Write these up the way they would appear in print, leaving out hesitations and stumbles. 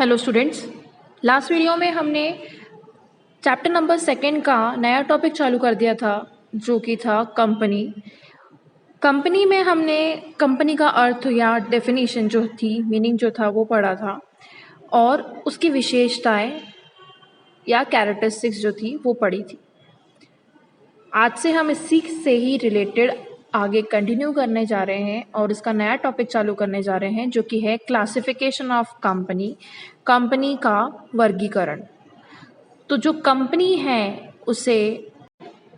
Hello students. Last video में हमने chapter number 2 का नया टॉपिक चालू कर दिया था जो कि था कंपनी। कंपनी में हमने कंपनी का अर्थ या डेफिनेशन जो थी, मीनिंग जो था वो पढ़ा था और उसकी विशेषताएं या कैरेक्टरिस्टिक्स जो थी वो पढ़ी थी। आज से हम इसी से ही रिलेटेड आगे कंटिन्यू करने जा रहे हैं और इसका नया टॉपिक चालू करने जा रहे हैं जो कि है क्लासिफिकेशन ऑफ कंपनी, कंपनी का वर्गीकरण। तो जो कंपनी है उसे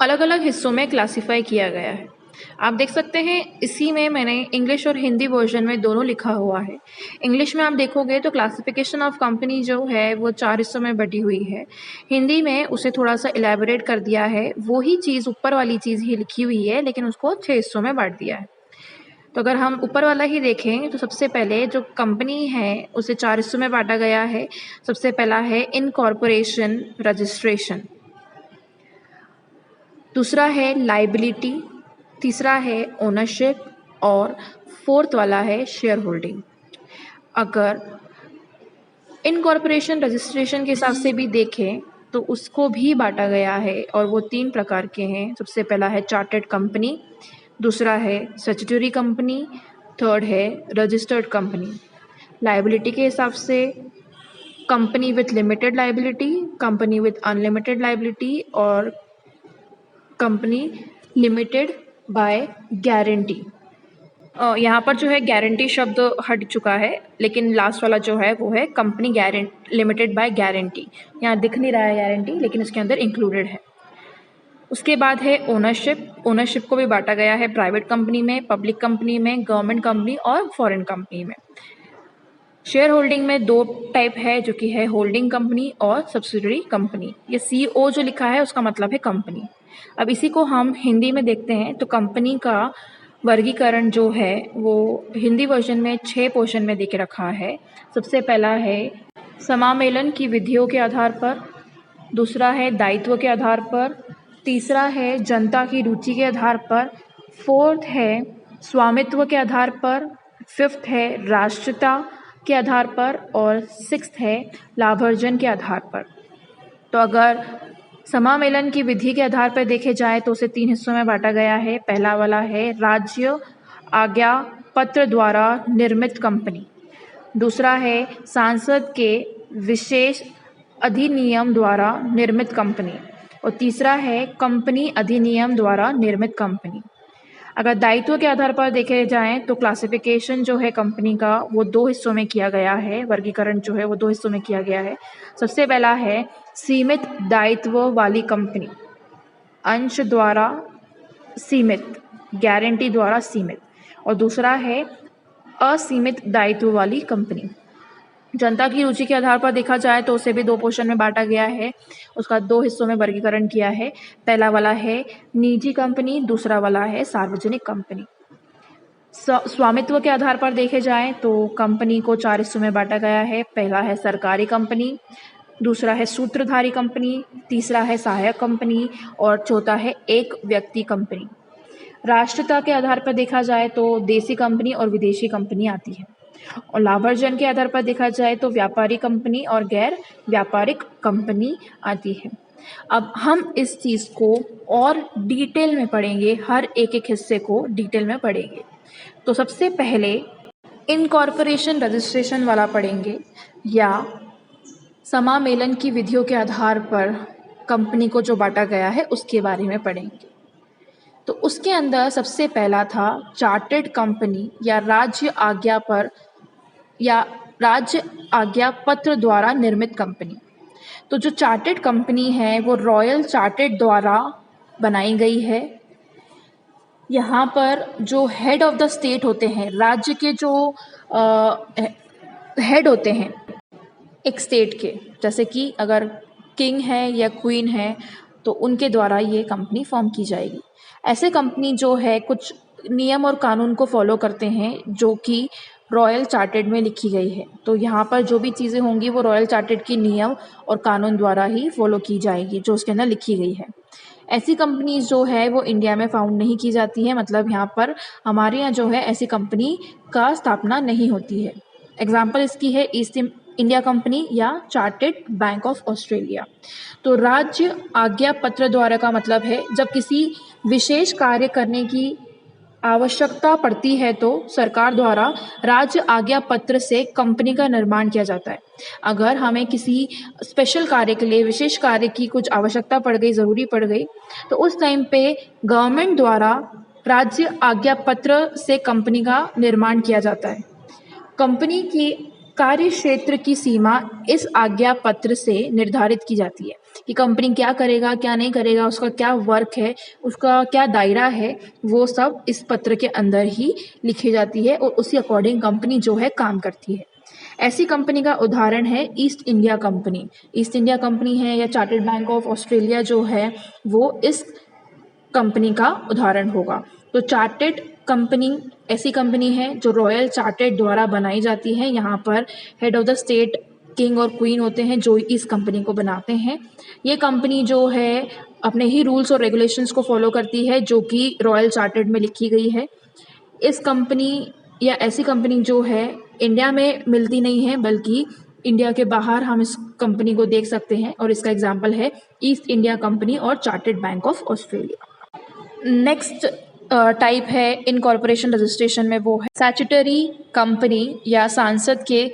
अलग अलग हिस्सों में क्लासिफाई किया गया है। आप देख सकते हैं इसी में मैंने इंग्लिश और हिंदी वर्जन में दोनों लिखा हुआ है। इंग्लिश में आप देखोगे तो क्लासिफिकेशन ऑफ कंपनी जो है वो 4 हिस्सों में बटी हुई है। हिंदी में उसे थोड़ा सा इलेबोरेट कर दिया है, वही चीज़ ऊपर वाली चीज़ ही लिखी हुई है लेकिन उसको 6 हिस्सों में बांट दिया है। तो अगर हम ऊपर वाला ही देखें तो सबसे पहले जो कंपनी है उसे 4 हिस्सों में बांटा गया है। सबसे पहला है इनकॉर्पोरेशन रजिस्ट्रेशन, दूसरा है लाइबिलिटी, तीसरा है ओनरशिप और फोर्थ वाला है शेयर होल्डिंग। अगर इनकॉर्पोरेशन रजिस्ट्रेशन के हिसाब से भी देखें तो उसको भी बांटा गया है और वो 3 प्रकार के हैं। सबसे पहला है चार्टर्ड कंपनी, दूसरा है स्टैट्यूटरी कंपनी, थर्ड है रजिस्टर्ड कंपनी। लाइबिलिटी के हिसाब से company with limited liability, company with unlimited liability और कंपनी लिमिटेड बाय गारंटी। यहाँ पर जो है गारंटी शब्द हट चुका है लेकिन लास्ट वाला जो है वो है कंपनी लिमिटेड बाय गारंटी। यहाँ दिख नहीं रहा है गारंटी लेकिन इसके अंदर इंक्लूडेड है। उसके बाद है ओनरशिप। ओनरशिप को भी बांटा गया है प्राइवेट कंपनी में, पब्लिक कंपनी में, गवर्नमेंट कंपनी और फॉरेन कंपनी में। शेयर होल्डिंग में 2 टाइप है जो कि है होल्डिंग कंपनी और सब्सिडरी कंपनी। ये CO जो लिखा है उसका मतलब है कंपनी। अब इसी को हम हिंदी में देखते हैं तो कंपनी का वर्गीकरण जो है वो हिंदी वर्जन में 6 पोर्शन में दे के रखा है। सबसे पहला है समामेलन की विधियों के आधार पर, दूसरा है दायित्व के आधार पर, तीसरा है जनता की रुचि के आधार पर, फोर्थ है स्वामित्व के आधार पर, फिफ्थ है राष्ट्रीयता के आधार पर और सिक्स्थ है लाभार्जन के आधार पर। तो अगर समामेलन की विधि के आधार पर देखे जाए तो उसे 3 हिस्सों में बांटा गया है। पहला वाला है राज्य आज्ञा पत्र द्वारा निर्मित कंपनी, दूसरा है सांसद के विशेष अधिनियम द्वारा निर्मित कंपनी और तीसरा है कंपनी अधिनियम द्वारा निर्मित कंपनी। अगर दायित्व के आधार पर देखे जाएं तो क्लासिफिकेशन जो है कंपनी का वो 2 हिस्सों में किया गया है। वर्गीकरण जो है वो 2 हिस्सों में किया गया है। सबसे पहला है सीमित दायित्व वाली कंपनी, अंश द्वारा सीमित, गारंटी द्वारा सीमित, और दूसरा है असीमित दायित्व वाली कंपनी। जनता की रुचि के आधार पर देखा जाए तो उसे भी 2 पोर्शन में बांटा गया है। उसका 2 हिस्सों में वर्गीकरण किया है। पहला वाला है निजी कंपनी, दूसरा वाला है सार्वजनिक कंपनी। स्वामित्व के आधार पर देखे जाएं तो कंपनी को 4 हिस्सों में बांटा गया है। पहला है सरकारी कंपनी, दूसरा है सूत्रधारी कंपनी, तीसरा है सहायक कंपनी और चौथा है एक व्यक्ति कंपनी। राष्ट्रीयता के आधार पर देखा जाए तो देसी कंपनी और विदेशी कंपनी आती है और लाभार्जन के आधार पर देखा जाए तो व्यापारी कंपनी और गैर व्यापारिक कंपनी आती है। अब हम इस चीज़ को और डिटेल में पढ़ेंगे, हर एक एक हिस्से को डिटेल में पढ़ेंगे। तो सबसे पहले इनकॉर्पोरेशन रजिस्ट्रेशन वाला पढ़ेंगे या समामेलन की विधियों के आधार पर कंपनी को जो बांटा गया है उसके बारे में पढ़ेंगे। तो उसके अंदर सबसे पहला था चार्टर्ड कंपनी या राज्य आज्ञा पर या राज्य आज्ञा पत्र द्वारा निर्मित कंपनी। तो जो चार्टर्ड कंपनी है वो रॉयल चार्टर्ड द्वारा बनाई गई है। यहाँ पर जो हेड ऑफ द स्टेट होते हैं, राज्य के जो हेड होते हैं एक स्टेट के, जैसे कि अगर किंग है या क्वीन है तो उनके द्वारा ये कंपनी फॉर्म की जाएगी। ऐसे कंपनी जो है कुछ नियम और कानून को फॉलो करते हैं जो कि रॉयल चार्टर्ड में लिखी गई है। तो यहाँ पर जो भी चीज़ें होंगी वो रॉयल चार्टर्ड की नियम और कानून द्वारा ही फॉलो की जाएगी जो उसके अंदर लिखी गई है। ऐसी कंपनीज जो है वो इंडिया में फाउंड नहीं की जाती है, मतलब यहाँ पर हमारे यहाँ जो है ऐसी कंपनी का स्थापना नहीं होती है। एग्जाम्पल इसकी है इंडिया कंपनी या चार्टर्ड बैंक ऑफ ऑस्ट्रेलिया। तो राज्य आज्ञा पत्र द्वारा का मतलब है जब किसी विशेष कार्य करने की आवश्यकता पड़ती है तो सरकार द्वारा राज्य आज्ञा पत्र से कंपनी का निर्माण किया जाता है। अगर हमें किसी स्पेशल कार्य के लिए, विशेष कार्य की कुछ आवश्यकता पड़ गई, ज़रूरी पड़ गई, तो उस टाइम पे गवर्नमेंट द्वारा राज्य आज्ञा पत्र से कंपनी का निर्माण किया जाता है। कंपनी की कार्य क्षेत्र की सीमा इस आज्ञा पत्र से निर्धारित की जाती है कि कंपनी क्या करेगा, क्या नहीं करेगा, उसका क्या वर्क है, उसका क्या दायरा है, वो सब इस पत्र के अंदर ही लिखी जाती है और उसी अकॉर्डिंग कंपनी जो है काम करती है। ऐसी कंपनी का उदाहरण है east India company. East India company है या चार्टर्ड बैंक ऑफ ऑस्ट्रेलिया जो है वो इस कंपनी का उदाहरण होगा। तो चार्टर्ड कंपनी ऐसी कंपनी है जो रॉयल चार्टर्ड द्वारा बनाई जाती है। यहाँ पर head of the state king और क्वीन होते हैं जो इस कंपनी को बनाते हैं। ये कंपनी जो है अपने ही रूल्स और रेगुलेशंस को फॉलो करती है जो कि रॉयल चार्टर्ड में लिखी गई है। इस कंपनी या ऐसी कंपनी जो है इंडिया में मिलती नहीं है, बल्कि इंडिया के बाहर हम इस कंपनी को देख सकते हैं और इसका एग्जाम्पल है ईस्ट इंडिया कंपनी और chartered bank of Australia. Next type है इनकॉर्पोरेशन रजिस्ट्रेशन में, वो है स्टैट्यूटरी कंपनी या सांसद के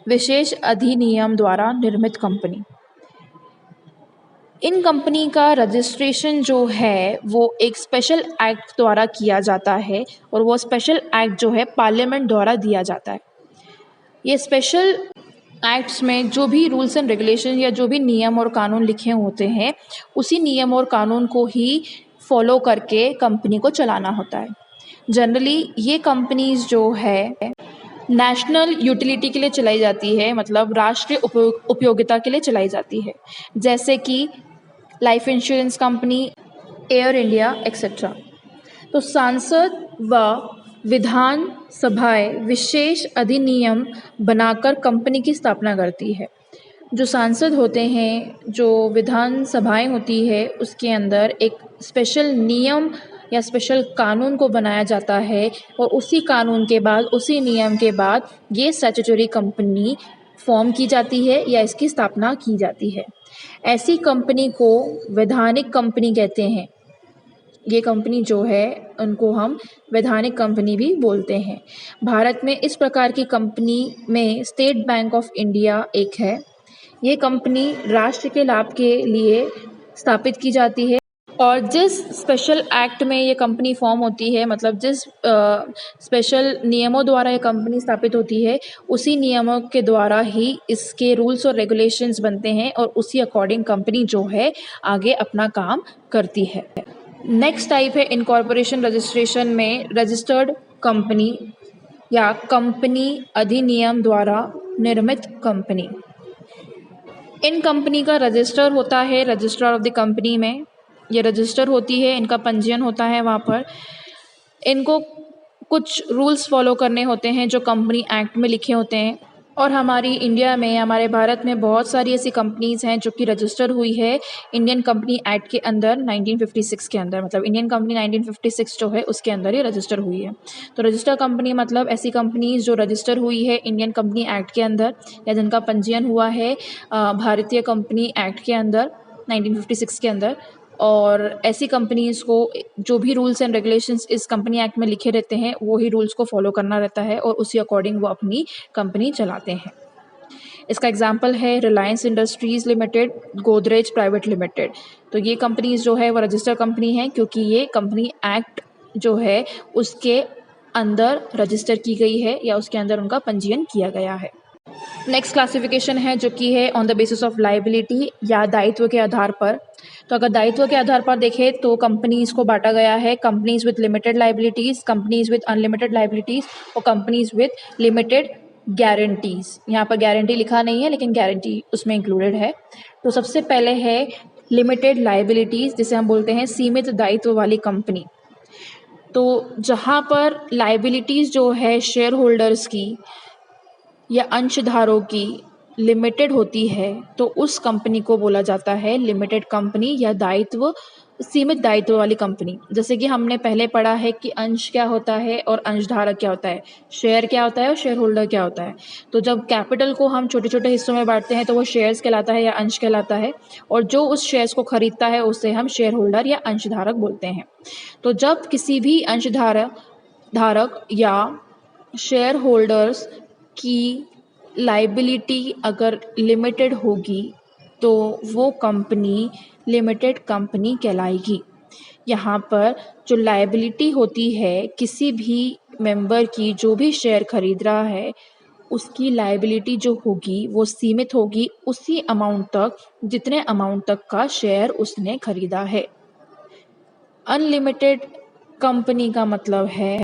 विशेष अधिनियम द्वारा निर्मित कंपनी। इन कंपनी का रजिस्ट्रेशन जो है वो एक स्पेशल एक्ट द्वारा किया जाता है और वो स्पेशल एक्ट जो है पार्लियामेंट द्वारा दिया जाता है। ये स्पेशल एक्ट्स में जो भी रूल्स एंड रेगुलेशन या जो भी नियम और कानून लिखे होते हैं उसी नियम और कानून को ही फॉलो करके कंपनी को चलाना होता है। जनरली ये कंपनीज जो है नेशनल यूटिलिटी के लिए चलाई जाती है, मतलब राष्ट्रीय उपयोगिता के लिए चलाई जाती है, जैसे कि life insurance company, air India etcetera. तो सांसद व विधान सभाएं विशेष अधिनियम बनाकर कंपनी की स्थापना करती है। जो सांसद होते हैं, जो विधान सभाएं होती है, उसके अंदर एक स्पेशल नियम या स्पेशल कानून को बनाया जाता है और उसी कानून के बाद, उसी नियम के बाद ये स्टैट्यूटरी कंपनी फॉर्म की जाती है या इसकी स्थापना की जाती है। ऐसी कंपनी को वैधानिक कंपनी कहते हैं। ये कंपनी जो है उनको हम वैधानिक कंपनी भी बोलते हैं। भारत में इस प्रकार की कंपनी में स्टेट बैंक ऑफ इंडिया एक है। ये कंपनी राष्ट्र के लाभ के लिए स्थापित की जाती है और जिस स्पेशल एक्ट में ये कंपनी फॉर्म होती है, मतलब जिस स्पेशल नियमों द्वारा ये कंपनी स्थापित होती है, उसी नियमों के द्वारा ही इसके रूल्स और रेगुलेशंस बनते हैं और उसी अकॉर्डिंग कंपनी जो है आगे अपना काम करती है। नेक्स्ट टाइप है इनकॉर्पोरेशन रजिस्ट्रेशन में रजिस्टर्ड कंपनी या कंपनी अधिनियम द्वारा निर्मित कंपनी। इन कंपनी का रजिस्टर होता है रजिस्ट्रार ऑफ द कंपनी में। ये रजिस्टर होती है, इनका पंजीयन होता है वहाँ पर। इनको कुछ रूल्स फॉलो करने होते हैं जो कंपनी एक्ट में लिखे होते हैं और हमारी इंडिया में, हमारे भारत में बहुत सारी ऐसी कंपनीज़ हैं जो कि रजिस्टर हुई है इंडियन कंपनी एक्ट के अंदर 1956 के अंदर, मतलब इंडियन कंपनी 1956 जो है उसके अंदर ही रजिस्टर हुई है। तो रजिस्टर कंपनी मतलब ऐसी कंपनीज़ जो रजिस्टर हुई है इंडियन कंपनी एक्ट के अंदर या जिनका पंजीयन हुआ है भारतीय कंपनी एक्ट के अंदर 1956 के अंदर। और ऐसी कंपनीज़ को जो भी रूल्स एंड रेगुलेशंस इस कंपनी एक्ट में लिखे रहते हैं वो ही रूल्स को फॉलो करना रहता है और उसी अकॉर्डिंग वो अपनी कंपनी चलाते हैं। इसका एग्जांपल है Reliance industries limited, Godrej private limited. तो ये कंपनीज़ जो है वो रजिस्टर कंपनी हैं क्योंकि ये कंपनी एक्ट जो है उसके अंदर रजिस्टर की गई है या उसके अंदर उनका पंजीयन किया गया है। नेक्स्ट क्लासिफिकेशन है जो कि है on the basis of liability या दायित्व के आधार पर। तो अगर दायित्व के आधार पर देखें तो कंपनीज़ को बांटा गया है companies with limited liabilities, companies with unlimited liabilities और कंपनीज़ विद लिमिटेड गारंटीज़। यहाँ पर गारंटी लिखा नहीं है लेकिन गारंटी उसमें इंक्लूडेड है। तो सबसे पहले है लिमिटेड लाइबिलिटीज़, जिसे हम बोलते हैं सीमित दायित्व वाली कंपनी। तो जहाँ पर लाइबिलिटीज़ जो है शेयर होल्डर्स की या अंशधारों की लिमिटेड होती है तो उस कंपनी को बोला जाता है लिमिटेड कंपनी या दायित्व सीमित दायित्व वाली कंपनी, जैसे कि हमने पहले पढ़ा है कि अंश क्या होता है और अंशधारक क्या होता है, शेयर क्या होता है और शेयर होल्डर क्या होता है। तो जब कैपिटल को हम छोटे छोटे हिस्सों में बांटते हैं तो वो शेयर्स कहलाता है या अंश कहलाता है, और जो उस शेयर्स को खरीदता है उसे हम शेयर होल्डर या अंशधारक बोलते हैं। तो जब किसी भी अंशधारक धारक या शेयर होल्डर्स की लाइबिलिटी अगर लिमिटेड होगी तो वो कंपनी लिमिटेड कंपनी कहलाएगी। यहाँ पर जो लाइबिलिटी होती है किसी भी मेंबर की, जो भी शेयर खरीद रहा है उसकी लाइबिलिटी जो होगी वो सीमित होगी उसी अमाउंट तक जितने अमाउंट तक का शेयर उसने खरीदा है। अनलिमिटेड कंपनी का मतलब है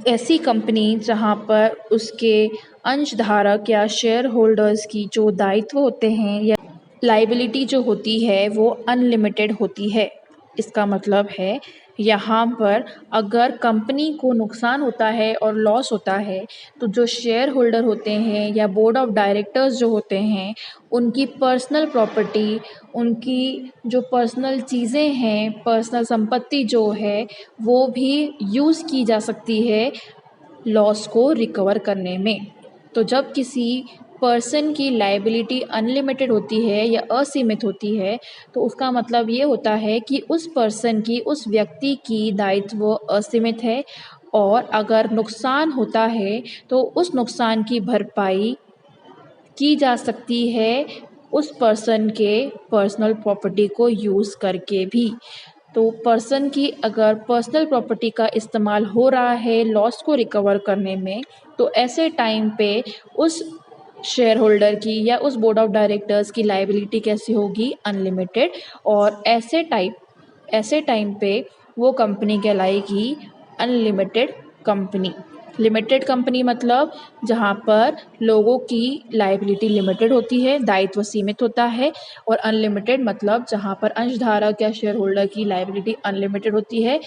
ऐसी कंपनी जहाँ पर उसके अंशधारक या शेयर होल्डर्स की जो दायित्व होते हैं या लाइबिलिटी जो होती है वो अनलिमिटेड होती है। इसका मतलब है यहाँ पर अगर कंपनी को नुकसान होता है और लॉस होता है तो जो शेयर होल्डर होते हैं या बोर्ड ऑफ डायरेक्टर्स जो होते हैं उनकी पर्सनल प्रॉपर्टी, उनकी जो पर्सनल चीज़ें हैं, पर्सनल संपत्ति जो है वो भी यूज़ की जा सकती है लॉस को रिकवर करने में। तो जब किसी पर्सन की लाइबिलिटी अनलिमिटेड होती है या असीमित होती है तो उसका मतलब ये होता है कि उस पर्सन की, उस व्यक्ति की दायित्व असीमित है, और अगर नुकसान होता है तो उस नुकसान की भरपाई की जा सकती है उस पर्सन के पर्सनल प्रॉपर्टी को यूज़ करके भी। तो पर्सन की अगर पर्सनल प्रॉपर्टी का इस्तेमाल हो रहा है लॉस को रिकवर करने में तो ऐसे टाइम पे उस शेयर होल्डर की या उस बोर्ड ऑफ डायरेक्टर्स की लाइबिलिटी कैसी होगी, अनलिमिटेड। और ऐसे टाइम पे वो कंपनी कहलाएगी अनलिमिटेड कंपनी। लिमिटेड कंपनी मतलब जहाँ पर लोगों की लाइबिलिटी लिमिटेड होती है, दायित्व सीमित होता है, और अनलिमिटेड मतलब जहाँ पर अंशधारक या शेयर होल्डर की लाइबिलिटी अनलिमिटेड होती है।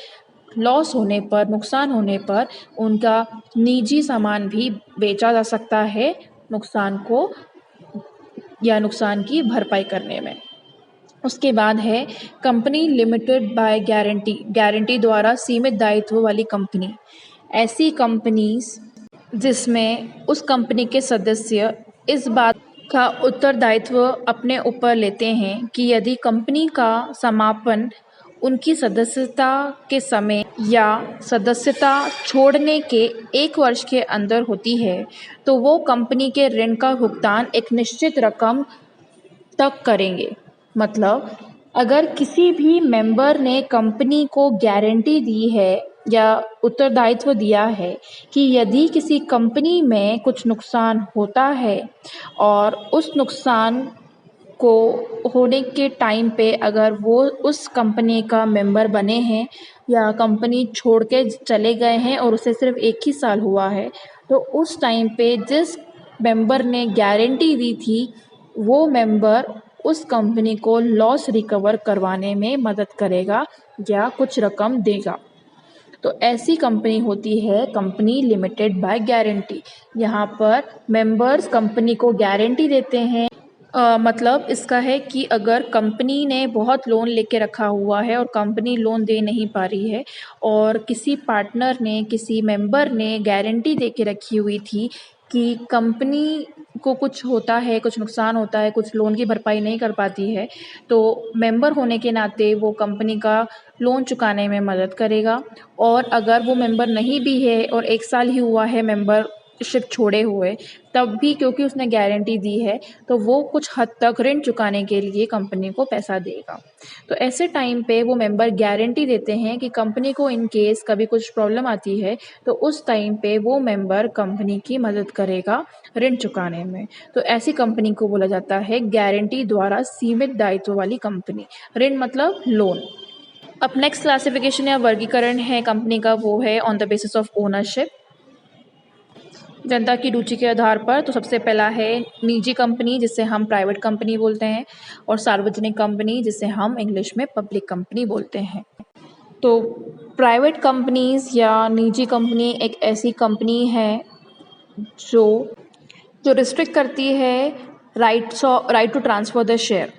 लॉस होने पर, नुकसान होने पर उनका निजी सामान भी बेचा जा सकता है नुकसान को या नुकसान की भरपाई करने में। उसके बाद है company limited by guarantee, guarantee द्वारा सीमित दायित्व वाली कंपनी। ऐसी कंपनीज जिसमें उस कंपनी के सदस्य इस बात का उत्तरदायित्व अपने ऊपर लेते हैं कि यदि कंपनी का समापन उनकी सदस्यता के समय या सदस्यता छोड़ने के 1 वर्ष के अंदर होती है तो वो कंपनी के ऋण का भुगतान एक निश्चित रकम तक करेंगे। मतलब अगर किसी भी मेंबर ने कंपनी को गारंटी दी है या उत्तरदायित्व दिया है कि यदि किसी कंपनी में कुछ नुकसान होता है और उस नुकसान को होने के टाइम पे अगर वो उस कंपनी का मेंबर बने हैं या कंपनी छोड़ के चले गए हैं और उसे सिर्फ 1 ही साल हुआ है तो उस टाइम पे जिस मेंबर ने गारंटी दी थी वो मेंबर उस कंपनी को लॉस रिकवर करवाने में मदद करेगा या कुछ रकम देगा। तो ऐसी कंपनी होती है कंपनी लिमिटेड बाय गारंटी। यहाँ पर मेंबर्स कंपनी को गारंटी देते हैं। मतलब इसका है कि अगर कंपनी ने बहुत लोन लेके रखा हुआ है और कंपनी लोन दे नहीं पा रही है और किसी पार्टनर ने, किसी मेंबर ने गारंटी दे के रखी हुई थी कि कंपनी को कुछ होता है, कुछ नुकसान होता है, कुछ लोन की भरपाई नहीं कर पाती है, तो मेंबर होने के नाते वो कंपनी का लोन चुकाने में मदद करेगा। और अगर वो मेंबर नहीं भी है और 1 साल ही हुआ है मेंबरशिप छोड़े हुए, तब भी क्योंकि उसने गारंटी दी है तो वो कुछ हद तक ऋण चुकाने के लिए कंपनी को पैसा देगा। तो ऐसे टाइम पे वो मेंबर गारंटी देते हैं कि कंपनी को इन केस कभी कुछ प्रॉब्लम आती है तो उस टाइम पे वो मेंबर कंपनी की मदद करेगा ऋण चुकाने में। तो ऐसी कंपनी को बोला जाता है गारंटी द्वारा सीमित दायित्व वाली कंपनी। ऋण मतलब लोन। अब नेक्स्ट क्लासिफिकेशन या वर्गीकरण है कंपनी का, वो है on the basis of ownership, जनता की रुचि के आधार पर। तो सबसे पहला है निजी कंपनी जिसे हम प्राइवेट कंपनी बोलते हैं, और सार्वजनिक कंपनी जिसे हम इंग्लिश में पब्लिक कंपनी बोलते हैं। तो प्राइवेट कंपनीज या निजी कंपनी एक ऐसी कंपनी है जो रिस्ट्रिक्ट करती है right to transfer the share.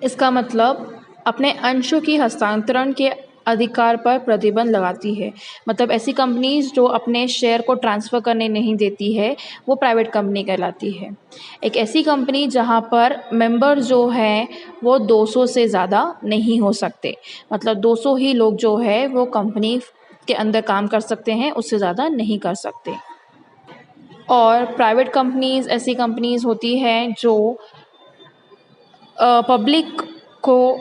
इसका मतलब अपने अंशों की हस्तांतरण के अधिकार पर प्रतिबंध लगाती है। मतलब ऐसी कंपनीज जो अपने शेयर को ट्रांसफ़र करने नहीं देती है वो प्राइवेट कंपनी कहलाती है। एक ऐसी कंपनी जहाँ पर मेंबर जो हैं वो 200 से ज़्यादा नहीं हो सकते, मतलब 200 ही लोग जो है वो कंपनी के अंदर काम कर सकते हैं, उससे ज़्यादा नहीं कर सकते। और प्राइवेट कंपनीज़ ऐसी कंपनीज़ होती हैं जो पब्लिक को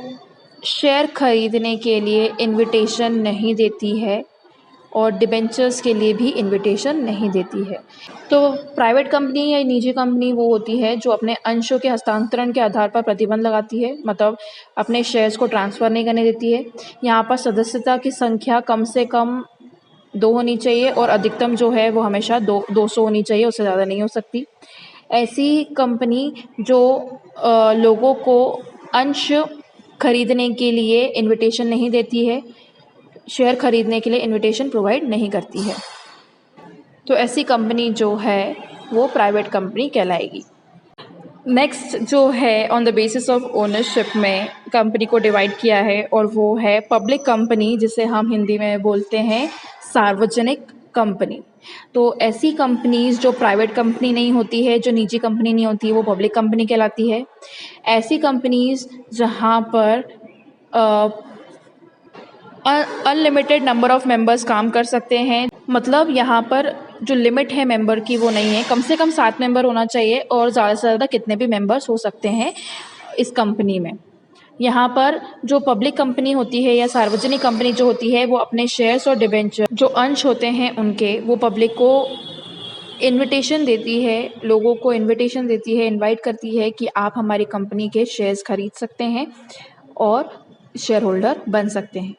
शेयर खरीदने के लिए इनविटेशन नहीं देती है और डिबेंचर्स के लिए भी इनविटेशन नहीं देती है। तो प्राइवेट कंपनी या निजी कंपनी वो होती है जो अपने अंशों के हस्तांतरण के आधार पर प्रतिबंध लगाती है, मतलब अपने शेयर्स को ट्रांसफ़र नहीं करने देती है। यहाँ पर सदस्यता की संख्या कम से कम 2 होनी चाहिए और अधिकतम जो है वो हमेशा 200 होनी चाहिए, उससे ज़्यादा नहीं हो सकती। ऐसी कंपनी जो लोगों को अंश खरीदने के लिए इनविटेशन नहीं देती है, शेयर खरीदने के लिए इनविटेशन प्रोवाइड नहीं करती है, तो ऐसी कंपनी जो है वो प्राइवेट कंपनी कहलाएगी। नेक्स्ट जो है on the basis of ownership में कंपनी को डिवाइड किया है और वो है पब्लिक कंपनी, जिसे हम हिंदी में बोलते हैं सार्वजनिक कंपनी। तो ऐसी कंपनीज जो प्राइवेट कंपनी नहीं होती है, जो निजी कंपनी नहीं होती है, वो पब्लिक कंपनी कहलाती है। ऐसी कंपनीज जहाँ पर अनलिमिटेड नंबर ऑफ मेंबर्स काम कर सकते हैं, मतलब यहाँ पर जो लिमिट है मेंबर की वो नहीं है, कम से कम 7 मेंबर होना चाहिए और ज़्यादा से ज़्यादा कितने भी मेंबर्स हो सकते हैं इस कंपनी में। यहाँ पर जो पब्लिक कंपनी होती है या सार्वजनिक कंपनी जो होती है वो अपने शेयर्स और डिबेंचर जो अंश होते हैं उनके, वो पब्लिक को इनविटेशन देती है, लोगों को इनविटेशन देती है, इनवाइट करती है कि आप हमारी कंपनी के शेयर्स खरीद सकते हैं और शेयर होल्डर बन सकते हैं।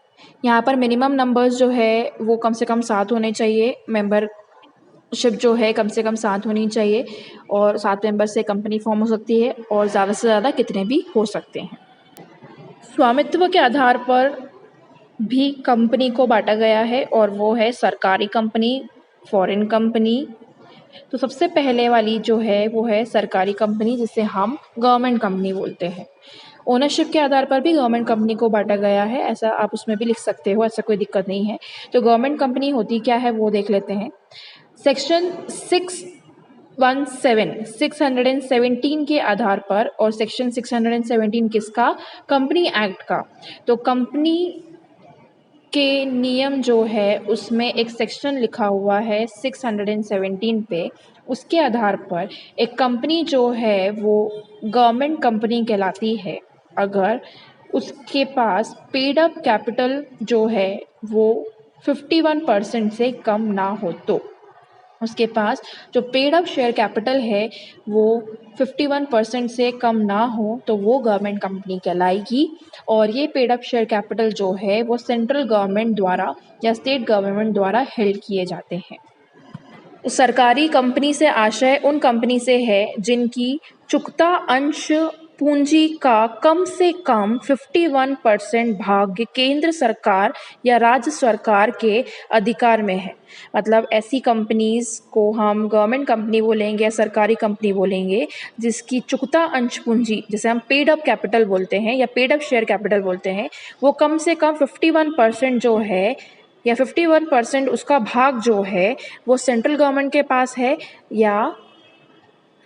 यहाँ पर मिनिमम नंबर्स जो है वो कम से कम 7 होने चाहिए, मेंबरशिप जो है कम से कम 7 होनी चाहिए और 7 मेंबर से कंपनी फॉर्म हो सकती है और ज़्यादा से ज़्यादा कितने भी हो सकते हैं। स्वामित्व के आधार पर भी कंपनी को बांटा गया है और वो है सरकारी कंपनी, फॉरेन कंपनी। तो सबसे पहले वाली जो है वो है सरकारी कंपनी, जिसे हम गवर्नमेंट कंपनी बोलते हैं। ओनरशिप के आधार पर भी गवर्नमेंट कंपनी को बांटा गया है, ऐसा आप उसमें भी लिख सकते हो, ऐसा कोई दिक्कत नहीं है। तो गवर्नमेंट कंपनी होती क्या है वो देख लेते हैं। सेक्शन 617 के आधार पर, और सेक्शन 617 किसका? कंपनी एक्ट का। तो कंपनी के नियम जो है उसमें एक सेक्शन लिखा हुआ है 617 पे, उसके आधार पर एक कंपनी जो है वो गवर्नमेंट कंपनी कहलाती है अगर उसके पास पेड अप कैपिटल जो है वो 51% से कम ना हो। तो उसके पास जो पेड अप शेयर कैपिटल है वो 51% से कम ना हो तो वो गवर्नमेंट कंपनी कहलाएगी। और ये पेड अप शेयर कैपिटल जो है वो सेंट्रल गवर्नमेंट द्वारा या स्टेट गवर्नमेंट द्वारा हेल्ड किए जाते हैं। सरकारी कंपनी से आशय उन कंपनी से है जिनकी चुकता अंश पूंजी का कम से कम 51% भाग केंद्र सरकार या राज्य सरकार के अधिकार में है। मतलब ऐसी कंपनीज को हम गवर्नमेंट कंपनी बोलेंगे या सरकारी कंपनी बोलेंगे जिसकी चुकता अंश पूंजी, जिसे हम पेड अप कैपिटल बोलते हैं या पेड अप शेयर कैपिटल बोलते हैं, वो कम से कम 51% जो है या 51% उसका भाग जो है वो सेंट्रल गवर्नमेंट के पास है या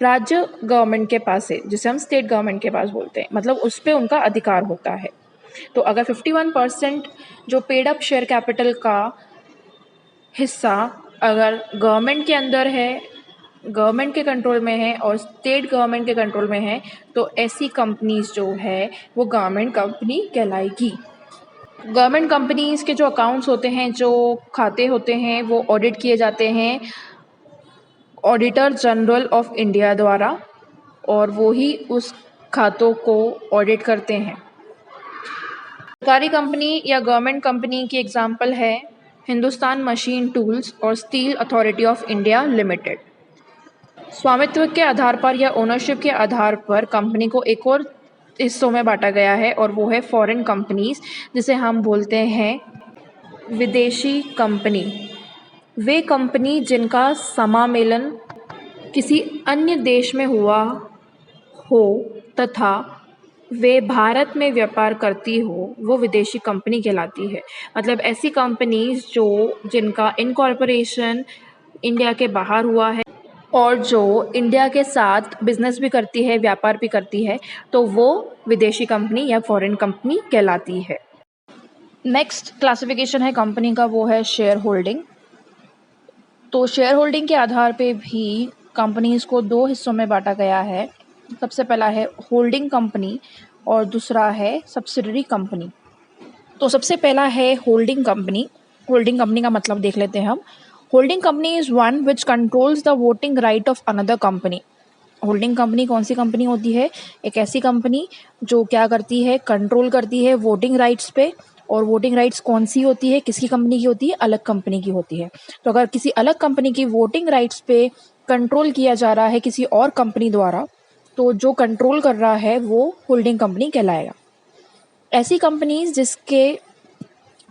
राज्य गवर्नमेंट के पास है, जिसे हम स्टेट गवर्नमेंट के पास बोलते हैं, मतलब उस पर उनका अधिकार होता है। तो अगर 51% जो पेड अप शेयर कैपिटल का हिस्सा अगर गवर्नमेंट के अंदर है, गवर्नमेंट के कंट्रोल में है और स्टेट गवर्नमेंट के कंट्रोल में है, तो ऐसी कंपनीज जो है वो गवर्नमेंट कंपनी कहलाएगी। गवर्नमेंट कंपनीज के जो अकाउंट्स होते हैं, जो खाते होते हैं, वो ऑडिट किए जाते हैं ऑडिटर जनरल ऑफ इंडिया द्वारा और वो ही उस खातों को ऑडिट करते हैं। सरकारी कंपनी या गवर्नमेंट कंपनी की एग्जांपल है हिंदुस्तान मशीन टूल्स और steel authority of India limited. स्वामित्व के आधार पर या ओनरशिप के आधार पर कंपनी को एक और हिस्सों में बांटा गया है और वो है फॉरेन कंपनीज, जिसे हम बोलते हैं विदेशी कंपनी। वे कंपनी जिनका समामेलन किसी अन्य देश में हुआ हो तथा वे भारत में व्यापार करती हो वो विदेशी कंपनी कहलाती है। मतलब ऐसी कंपनीज जिनका इनकॉर्पोरेशन इंडिया के बाहर हुआ है और जो इंडिया के साथ बिजनेस भी करती है, व्यापार भी करती है, तो वो विदेशी कंपनी या फॉरेन कंपनी कहलाती है। नेक्स्ट क्लासिफिकेशन है कंपनी का, वो है शेयर होल्डिंग। तो शेयर होल्डिंग के आधार पे भी कंपनीज को दो हिस्सों में बांटा गया है। सबसे पहला है होल्डिंग कंपनी और दूसरा है सब्सिडरी कंपनी। तो सबसे पहला है होल्डिंग कंपनी। होल्डिंग कंपनी का मतलब देख लेते हैं हम। Holding company is one which controls the voting right of another company. Holding company कौन सी कंपनी होती है? एक ऐसी कंपनी जो क्या करती है, कंट्रोल करती है वोटिंग राइट्स पे। और वोटिंग राइट्स कौन सी होती है, किसकी कंपनी की होती है? अलग कंपनी की होती है। तो अगर किसी अलग कंपनी की वोटिंग राइट्स पे कंट्रोल किया जा रहा है किसी और कंपनी द्वारा, तो जो कंट्रोल कर रहा है वो होल्डिंग कंपनी कहलाएगा। ऐसी कंपनीज जिसके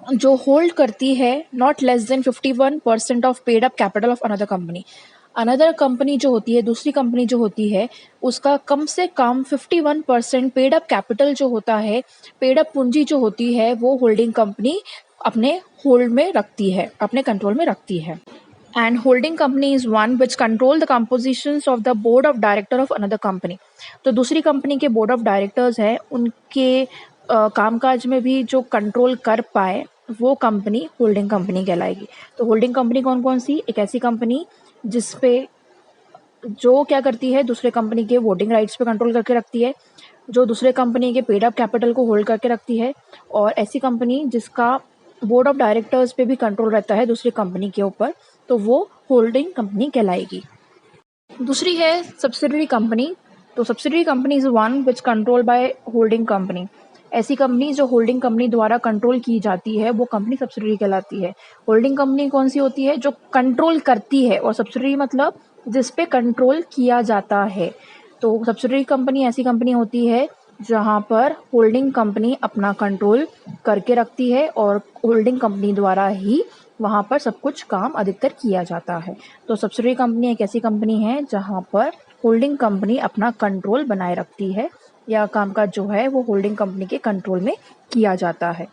जो होल्ड करती है not less than 51% of paid up capital of another company. Another company जो होती है, दूसरी कंपनी जो होती है, उसका कम से कम 51% पेड अप कैपिटल जो होता है, पेड अप पूंजी जो होती है, वो होल्डिंग कंपनी अपने होल्ड में रखती है, अपने कंट्रोल में रखती है। And holding company is one which control the compositions of the board of director of another company. तो दूसरी कंपनी के बोर्ड ऑफ डायरेक्टर्स है, उनके कामकाज में भी जो कंट्रोल कर पाए वो कंपनी होल्डिंग कंपनी कहलाएगी। तो होल्डिंग कंपनी कौन कौन सी? एक ऐसी कंपनी जिसपे जो क्या करती है, दूसरे कंपनी के वोटिंग राइट्स पे कंट्रोल करके रखती है, जो दूसरे कंपनी के पेड अप कैपिटल को होल्ड करके रखती है, और ऐसी कंपनी जिसका बोर्ड ऑफ डायरेक्टर्स पे भी कंट्रोल रहता है दूसरी कंपनी के ऊपर, तो वो होल्डिंग कंपनी कहलाएगी। दूसरी है सब्सिडरी कंपनी। तो subsidiary company is one which control by holding company. ऐसी कंपनी जो होल्डिंग कंपनी द्वारा कंट्रोल की जाती है वो कंपनी सब्सिडरी कहलाती है। होल्डिंग कंपनी कौन सी होती है? जो कंट्रोल करती है, और सब्सिडरी मतलब जिस पे कंट्रोल किया जाता है। तो सब्सिडरी कंपनी ऐसी कंपनी होती है जहाँ पर होल्डिंग कंपनी अपना कंट्रोल करके रखती है और होल्डिंग कंपनी द्वारा ही वहाँ पर सब कुछ काम अधिकतर किया जाता है। तो सब्सिडरी कंपनी एक ऐसी कंपनी है जहाँ पर होल्डिंग कंपनी अपना कंट्रोल बनाए रखती है, या कामकाज जो है वो होल्डिंग कंपनी के कंट्रोल में किया जाता है।